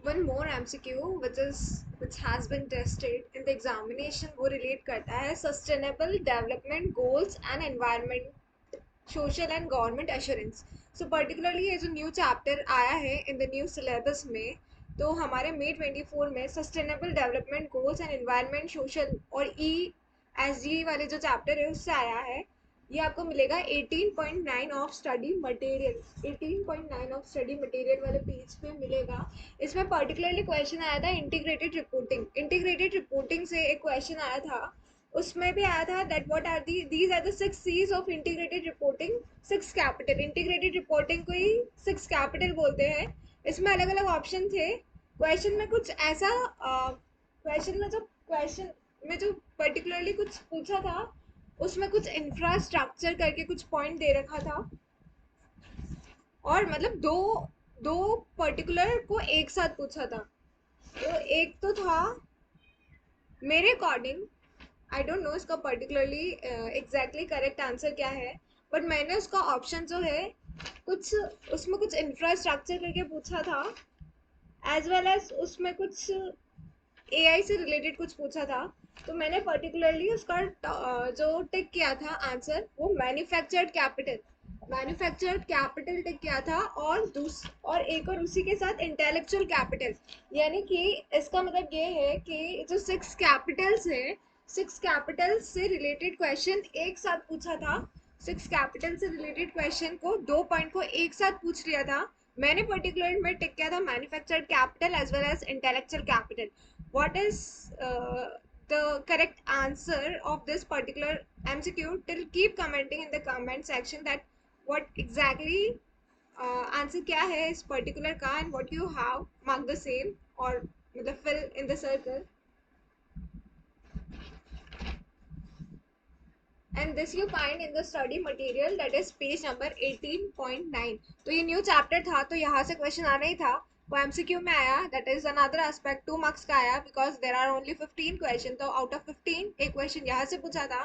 one more MCQ which has been tested in the examination वो relate करता है sustainable development goals and environment social and government assurance. So particularly ये जो new chapter आया है in the new syllabus में, तो हमारे May 24 में sustainable development goals and environment social और ESG वाले जो chapter है उससे आया है. ये आपको मिलेगा 18.9 of study material, 18.9 of study material वाले पेज पे मिलेगा. इसमें पर्टिकुलरली क्वेश्चन आया था इंटीग्रेटेड रिपोर्टिंग. इंटीग्रेटेड रिपोर्टिंग से एक क्वेश्चन आया था, उसमें भी आया था that what are these are the 6 Cs of integrated reporting. 6 capital, integrated reporting को ही 6 कैपिटल बोलते हैं. इसमें अलग अलग ऑप्शन थे. क्वेश्चन में कुछ ऐसा क्वेश्चन में जो पर्टिकुलरली कुछ पूछा था, उसमें कुछ इंफ्रास्ट्रक्चर करके कुछ पॉइंट दे रखा था, और मतलब दो दो पर्टिकुलर को एक साथ पूछा था. तो एक तो था, मेरे अकॉर्डिंग आई डोंट नो इसका पर्टिकुलरली एग्जैक्टली करेक्ट आंसर क्या है, बट मैंने उसका ऑप्शन जो है कुछ उसमें कुछ इंफ्रास्ट्रक्चर करके पूछा था, एज वेल एज उसमें कुछ एआई से रिलेटेड कुछ पूछा था. तो मैंने पर्टिकुलरली उसका जो टिक किया था आंसर, वो मैन्युफैक्चर्ड कैपिटल टिक किया था, और एक और उसी के साथ इंटेलेक्चुअल कैपिटल. यानी कि इसका मतलब ये है कि जो 6 कैपिटल्स है, 6 कैपिटल्स से रिलेटेड क्वेश्चन एक साथ पूछा था. 6 कैपिटल से रिलेटेड क्वेश्चन को 2 पॉइंट को एक साथ पूछ लिया था. मैंने पर्टिकुलर में टिक किया था manufactured capital as well as intellectual capital. What is the correct answer of this particular MCQ? Till keep commenting in the comment section that what exactly answer क्या है इस particular का, and what you have mark the same or मतलब fill in the circle. And this you find in the study material, that is page number 18.9. तो ये new chapter था, तो यहाँ से क्वेश्चन आना ही था. वो एमसीक्यू में आया, that is another aspect, 2 marks का आया, because there are only 15 question. तो आउट ऑफ 15 एक क्वेश्चन यहाँ से पूछा था,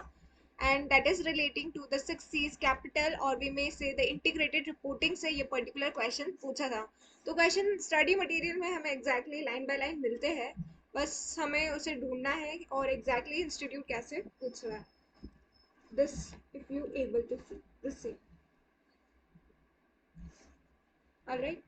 and that is relating to the 6 Cs capital, और we may say the integrated reporting से ये पर्टिकुलर क्वेश्चन पूछा था. तो क्वेश्चन स्टडी मटेरियल में हमें एग्जैक्टली लाइन बाय लाइन मिलते हैं, बस हमें उसे ढूंढना है और एग्जैक्टली इंस्टीट्यूट कैसे पूछ रहा है. This if you able to see the same. All right.